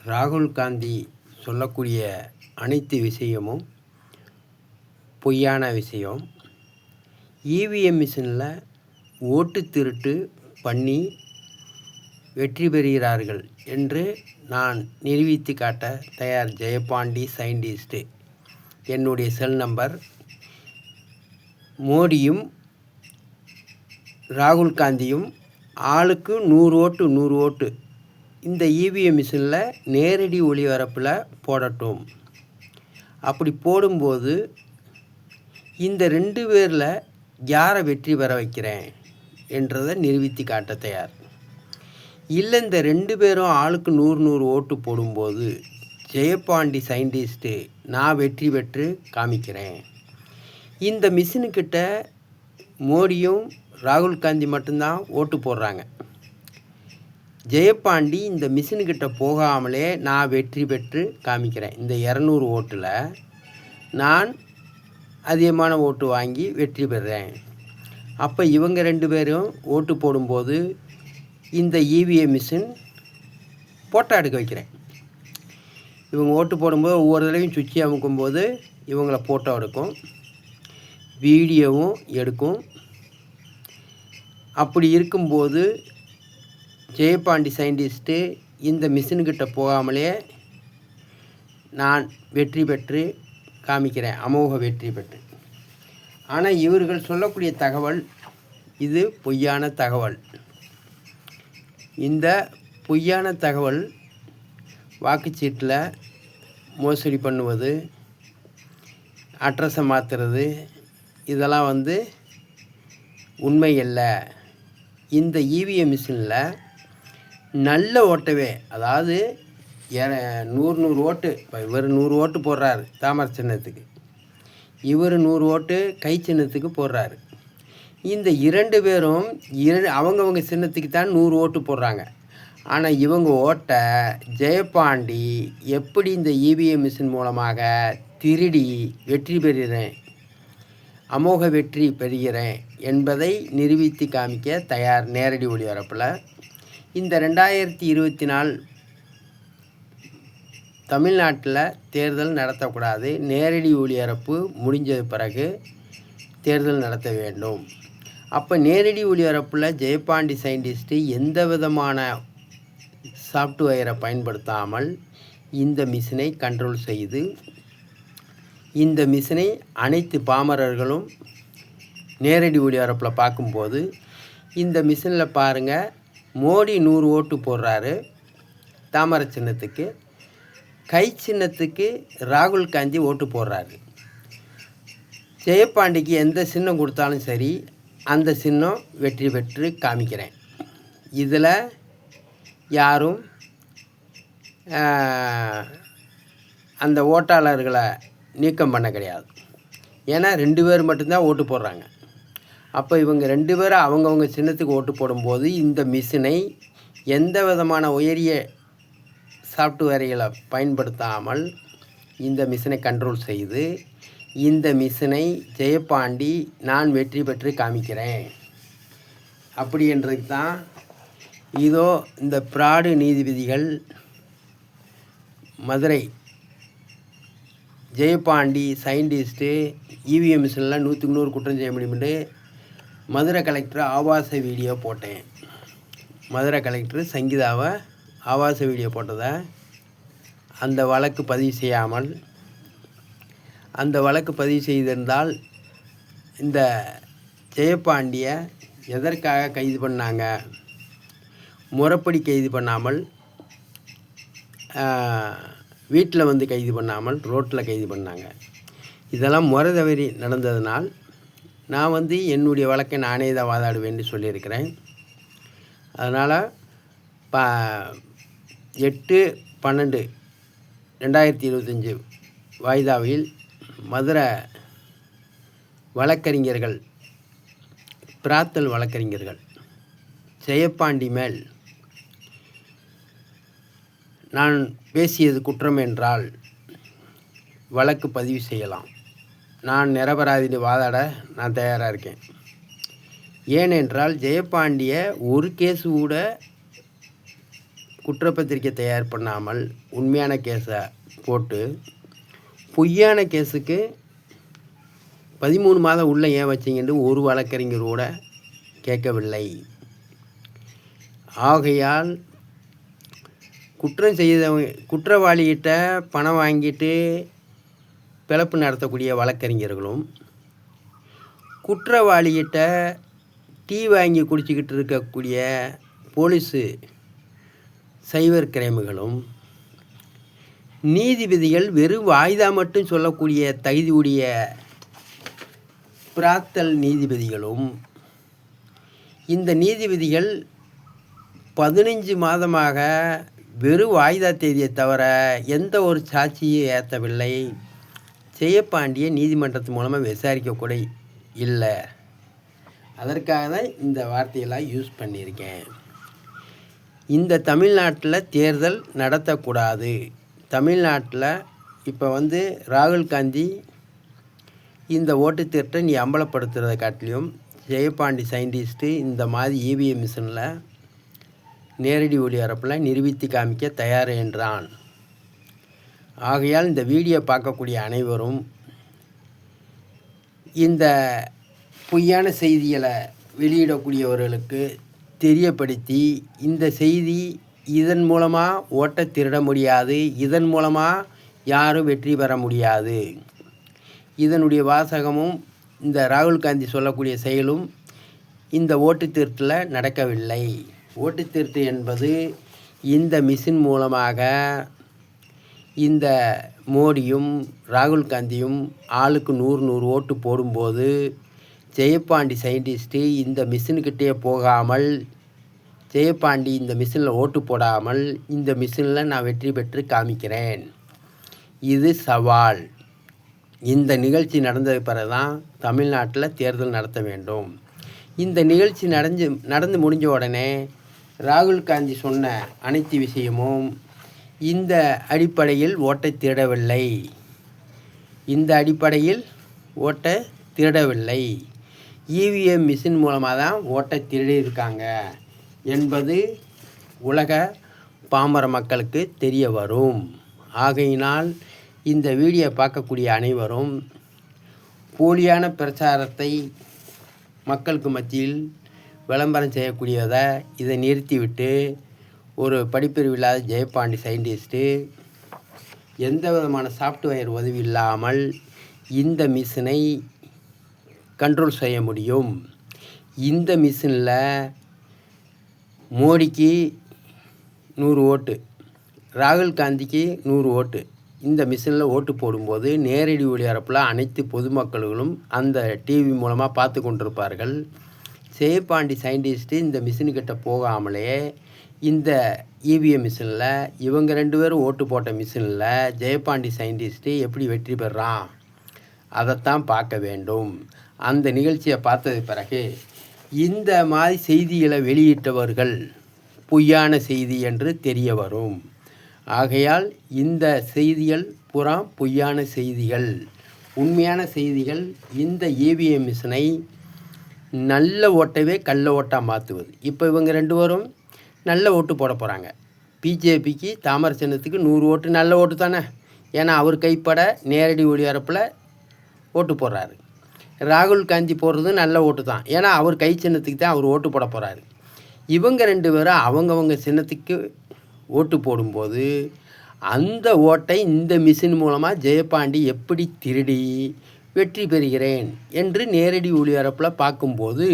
ராகுல் காந்தி சொல்லக்கூடிய அனைத்து விஷயமும் பொய்யான விஷயம். இவிஎம் மிஷினில் ஓட்டு திருட்டு பண்ணி வெற்றி பெறுகிறார்கள் என்று நான் நிரூபித்து காட்ட தயார். ஜெயபாண்டி சயின்டிஸ்ட்டு. என்னுடைய செல் நம்பர். மோடியும் ராகுல் காந்தியும் ஆளுக்கு 100 ஓட்டு இந்த இவிஎம் மிஷினில் நேரடி ஒளிபரப்பில் போடட்டும். அப்படி போடும்போது இந்த 2 பேரில் யாரை வெற்றி பெற வைக்கிறேன் என்றதை நிரூபித்து காட்ட தயார். இல்லை, இந்த 2 பேரும் ஆளுக்கு 100 ஓட்டு போடும்போது ஜெயபாண்டி சயின்டிஸ்ட்டு நான் வெற்றி பெற்று காமிக்கிறேன். இந்த மிஷினுக்கிட்ட மோடியும் ராகுல் காந்தி மட்டும்தான் ஓட்டு போடுறாங்க. ஜெயபாண்டி இந்த மிஷினுக்கிட்ட போகாமலே நான் வெற்றி பெற்று காமிக்கிறேன். இந்த 200 ஓட்டில் நான் அதிகமான ஓட்டு வாங்கி வெற்றி பெறுறேன். அப்போ இவங்க 2 பேரும் ஓட்டு போடும்போது இந்த இவிஎம் மிஷின் போட்டோ எடுக்க வைக்கிறேன். இவங்க ஓட்டு போடும்போது ஒவ்வொரு தடவையும் சுவிட்சை அமுக்கும்போது இவங்கள ஃபோட்டோ எடுக்கும், வீடியோவும் எடுக்கும். அப்படி இருக்கும்போது ஜெயபாண்டி சயின்டிஸ்ட்டு இந்த மிஷினுக்கிட்ட போகாமலே நான் வெற்றி பெற்று காமிக்கிறேன், அமோக வெற்றி பெற்று. ஆனால் இவர்கள் சொல்லக்கூடிய தகவல் இது பொய்யான தகவல். இந்த பொய்யான தகவல் வாக்குச்சீட்டில் மோசடி பண்ணுவது, அட்ரஸை மாற்றுறது, இதெல்லாம் உண்மை இல்லை. இந்த இவிஎம் மிஷினில் நல்ல ஓட்டவே, அதாவது 100 ஓட்டு, இப்போ இவர் 100 ஓட்டு போடுறாரு தாமரை சின்னத்துக்கு, இவர் 100 ஓட்டு கை சின்னத்துக்கு போடுறாரு. இந்த 2 பேரும் அவங்கவங்க சின்னத்துக்கு தான் 100 ஓட்டு போடுறாங்க. ஆனால் இவங்க ஓட்டை ஜெயபாண்டி எப்படி இந்த இவிஎம் மிஷின் மூலமாக திருடி வெற்றி பெறுகிறேன், அமோக வெற்றி பெறுகிறேன் என்பதை நிரூபித்து காமிக்க தயார். நேரடி ஒளிபரப்பில் இந்த 2024 தமிழ்நாட்டில் தேர்தல் நடத்தக்கூடாது. நேரடி ஒளிபரப்பு முடிஞ்ச பிறகு தேர்தல் நடத்த வேண்டும். அப்போ நேரடி ஒளிபரப்பில் ஜெயபாண்டி சயின்டிஸ்ட்டு எந்த விதமான சாஃப்ட்வேரை பயன்படுத்தாமல் இந்த மிஷினை கண்ட்ரோல் செய்து இந்த மிஷினை அனைத்து பாமரர்களும் நேரடி ஒளிபரப்பில் பார்க்கும்போது இந்த மிஷினில் பாருங்கள், மோடி 100 ஓட்டு போடுறாரு தாமரை சின்னத்துக்கு, கை சின்னத்துக்கு ராகுல் காந்தி ஓட்டு போடுறாரு. ஜெயபாண்டிக்கு எந்த சின்னம் கொடுத்தாலும் சரி அந்த சின்னம் வெற்றி பெற்று காமிக்கிறேன். இதில் யாரும் அந்த ஓட்டாளர்களை நீக்கம் பண்ண கிடையாது. ஏன்னா 2 பேர் மட்டும்தான் ஓட்டு போடுறாங்க. அப்போ இவங்க 2 பேரும் அவங்கவுங்க சின்னத்துக்கு ஓட்டு போடும்போது இந்த மிஷினை எந்த விதமான உயரிய சாஃப்ட்வேர்களை பயன்படுத்தாமல் இந்த மிஷினை கண்ட்ரோல் செய்து இந்த மிஷினை ஜெயபாண்டி நான் வெற்றி பெற்று காமிக்கிறேன் அப்படின்றதுக்கு தான் இதோ இந்த பிராடு நீதிபதிகள் மதுரை ஜெயபாண்டி சயின்டிஸ்ட்டு இவிஎம் மிஷினில் 100க்கு 100 குற்றம் செய்ய முடியும்னு மதுரை கலெக்டர் ஆபாச வீடியோ போட்டேன். மதுரை கலெக்டர் சங்கீதாவை ஆபாச வீடியோ போட்டதை அந்த வழக்கு பதிவு செய்யாமல், அந்த வழக்கு பதிவு செய்திருந்தால் இந்த ஜெயபாண்டியை எதற்காக கைது பண்ணாங்க, முறைப்படி கைது பண்ணாமல், வீட்டில் கைது பண்ணாமல் ரோட்டில் கைது பண்ணாங்க. இதெல்லாம் முறை தவறி நடந்ததுனால் நான் என்னுடைய வழக்கை நானே தான் வாதாடுவேன்னு சொல்லியிருக்கிறேன். அதனால் 8/12/2025 வாய்தாவில் மதுரை வழக்கறிஞர்கள், பிராத்தல் வழக்கறிஞர்கள் ஜெயபாண்டி மேல் நான் பேசியது குற்றம் என்றால் வழக்கு பதிவு செய்யலாம். நான் நிரபராதின்னு வாதாட நான் தயாராக இருக்கேன். ஏனென்றால் ஜெயபாண்டியை ஒரு கேஸு கூட குற்றப்பத்திரிக்கை தயார் பண்ணாமல் உண்மையான கேஸை போட்டு பொய்யான கேஸுக்கு 13 மாதம் உள்ளே ஏன் வச்சிங்கன்னு ஒரு வழக்கறிஞர் கூட கேட்கவில்லை. ஆகையால் குற்றம் செய்தவங்க குற்றவாளிகிட்ட பணம் வாங்கிட்டு பிழப்பு நடத்தக்கூடிய வழக்கறிஞர்களும் குற்றவாளிகிட்ட டீ வாங்கி குடிச்சிக்கிட்டு இருக்கக்கூடிய போலீஸு சைபர் கிரைம்களும் நீதிபதிகள் வெறும் வாய்தா மட்டும் சொல்லக்கூடிய தகுதியுடைய பிராத்தல் நீதிபதிகளும் இந்த நீதிபதிகள் 15 மாதமாக வெறும் வாய்தா தேதியை தவிர எந்த ஒரு சாட்சியை ஏற்றவில்லை. ஜெயபாண்டிய நீதிமன்றத்து மூலமாக விசாரிக்கக்கூட இல்லை. அதற்காக தான் இந்த வார்த்தையெல்லாம் யூஸ் பண்ணியிருக்கேன். இந்த தமிழ்நாட்டில் தேர்தல் நடத்தக்கூடாது. தமிழ்நாட்டில் இப்போ ராகுல் காந்தி இந்த ஓட்டு திருட்டை நீ அம்பலப்படுத்துகிறத காட்டிலையும் ஜெயபாண்டி சயின்டிஸ்ட்டு இந்த மாதிரி இவிஎம் மிஷினில் நேரடி ஒளிபரப்பில் நிரூபித்து காமிக்க தயார் என்றான். ஆகையால் இந்த வீடியோ பார்க்கக்கூடிய அனைவரும் இந்த பொய்யான செய்திகளை வெளியிடக்கூடியவர்களுக்கு தெரியப்படுத்தி இந்த செய்தி இதன் மூலமாக ஓட்டை திருட முடியாது, இதன் மூலமாக யாரும் வெற்றி பெற முடியாது, இதனுடைய வாசகமும் இந்த ராகுல் காந்தி சொல்லக்கூடிய செயலும் இந்த ஓட்டு திருட்டில் நடக்கவில்லை. ஓட்டு திருட்டு என்பது இந்த மிஷின் மூலமாக இந்த மோடியும் ராகுல் காந்தியும் ஆளுக்கு 100 ஓட்டு போடும்போது ஜெயபாண்டி சயின்டிஸ்ட்டு இந்த மிஷின்கிட்டே போகாமல், ஜெயபாண்டி இந்த மிஷினில் ஓட்டு போடாமல் இந்த மிஷினில் நான் வெற்றி பெற்று காமிக்கிறேன். இது சவால். இந்த நிகழ்ச்சி நடந்தது பிறகு தான் தமிழ்நாட்டில் தேர்தல் நடத்த வேண்டும். இந்த நிகழ்ச்சி நடந்து முடிஞ்ச உடனே ராகுல் காந்தி சொன்ன அனைத்து விஷயமும் இந்த அடிப்படையில் ஓட்டை திருடவில்லை, இந்த அடிப்படையில் ஓட்டை திருடவில்லை, இவிஎம் மிஷின் மூலமாக தான் ஓட்டை திருடியிருக்காங்க என்பது உலக பாமர மக்களுக்கு தெரிய வரும். ஆகையினால் இந்த வீடியோ பார்க்கக்கூடிய அனைவரும் போலியான பிரச்சாரத்தை மக்களுக்கு மத்தியில் விளம்பரம் செய்யக்கூடியதை இதை நிறுத்திவிட்டு ஒரு படிப்பறிவு இல்லாத ஜெயபாண்டி சயின்டிஸ்ட்டு எந்த விதமான சாஃப்ட்வேர் உதவி இல்லாமல் இந்த மிஷினை கண்ட்ரோல் செய்ய முடியும். இந்த மிஷினில் மோடிக்கு 100 ஓட்டு, ராகுல் காந்திக்கு 100 ஓட்டு இந்த மிஷினில் ஓட்டு போடும்போது நேரடி ஒளிபரப்பில் அனைத்து பொதுமக்களும் அந்த டிவி மூலமாக பார்த்து கொண்டிருப்பார்கள். ஜெயபாண்டி சயின்டிஸ்ட்டு இந்த மிஷினுக்கிட்ட போகாமலே இந்த இவிஎம் மிஷினில் இவங்க 2 பேரும் ஓட்டு போட்ட மிஷினில் ஜெயபாண்டி சயின்டிஸ்ட்டு எப்படி வெற்றி பெறான் அதைத்தான் பார்க்க வேண்டும். அந்த நிகழ்ச்சியை பார்த்தது பிறகு இந்த மாதிரி செய்திகளை வெளியிட்டவர்கள் பொய்யான செய்தி என்று தெரிய வரும். ஆகையால் இந்த செய்திகள் புறா பொய்யான செய்திகள். உண்மையான செய்திகள் இந்த இவிஎம் மிஷினை நல்ல ஓட்டவே கள்ள ஓட்டாக மாற்றுவது. இப்போ இவங்க 2 பேரும் நல்ல ஓட்டு போட போகிறாங்க. பிஜேபிக்கு தாமரை சின்னத்துக்கு 100 ஓட்டு நல்ல ஓட்டு தானே, ஏன்னா அவர் கைப்பட நேரடி ஒளிபரப்பில் ஓட்டு போடுறாரு. ராகுல் காந்தி போடுறது நல்ல ஓட்டு தான், ஏன்னா அவர் கை சின்னத்துக்கு தான் அவர் ஓட்டு போட போகிறாரு. இவங்க 2 பேரும் அவங்கவங்க சின்னத்துக்கு ஓட்டு போடும்போது அந்த ஓட்டை இந்த மிஷின் மூலமாக ஜெயபாண்டி எப்படி திருடி வெற்றி பெறுகிறேன் என்று நேரடி ஒளிபரப்பில் பார்க்கும்போது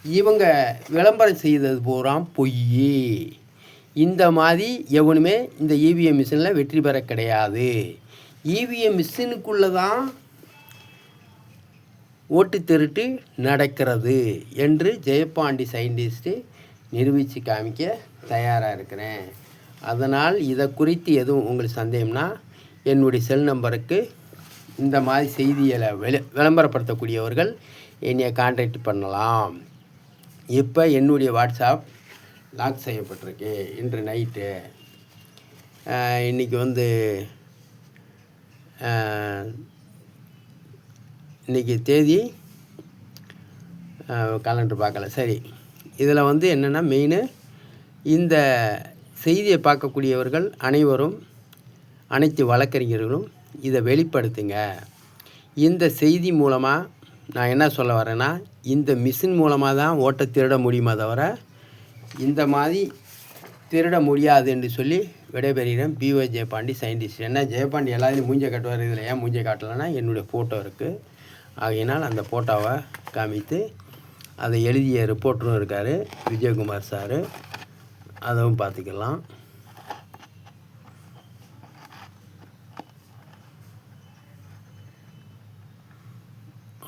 இவங்க விளம்பரம் செய்தது பூரா பொய். இந்த மாதிரி எவனுமே இந்த இவிஎம் மிஷினில் வெற்றி பெற கிடையாது. இவிஎம் மிஷினுக்குள்ளே தான் ஓட்டு திருட்டு நடக்கிறது என்று ஜெயபாண்டி சயின்டிஸ்ட்டு நிரூபித்து காமிக்க தயாராக இருக்கிறேன். அதனால் இதை குறித்து எதுவும் உங்களுக்கு சந்தேகம்னா என்னுடைய செல் நம்பருக்கு இந்த மாதிரி செய்திகளை விளம்பரப்படுத்தக்கூடியவர்கள் என்னை கான்டாக்ட் பண்ணலாம். இப்போ என்னுடைய வாட்ஸ்அப் லாக் செய்யப்பட்டிருக்கு. இன்று நைட்டு இன்றைக்கி இன்றைக்கி தேதி காலண்டர் பார்க்கல. சரி, இதில் என்னென்னா மெயினு இந்த செய்தியை பார்க்கக்கூடியவர்கள் அனைவரும், அனைத்து வழக்கறிஞர்களும் இதை வெளிப்படுத்துங்க. இந்த செய்தி மூலமாக நான் என்ன சொல்ல வரேன்னா, இந்த மிஷின் மூலமாக தான் ஓட்டை திருட முடியுமே தவிர இந்த மாதிரி திருட முடியாது என்று சொல்லி விடைபெறுகிறேன். P O Jayapandi, scientist. என்ன ஜெயபாண்டி எல்லாத்தையும் மூஞ்சை காட்டுவார், இதில் ஏன் மூஞ்சை காட்டலைன்னா என்னுடைய ஃபோட்டோ இருக்குது. ஆகையினால் அந்த ஃபோட்டோவை காமித்து அதை எழுதிய ரிப்போர்ட்டரும் இருக்கார், விஜயகுமார் சார். அதுவும் பார்த்துக்கலாம்.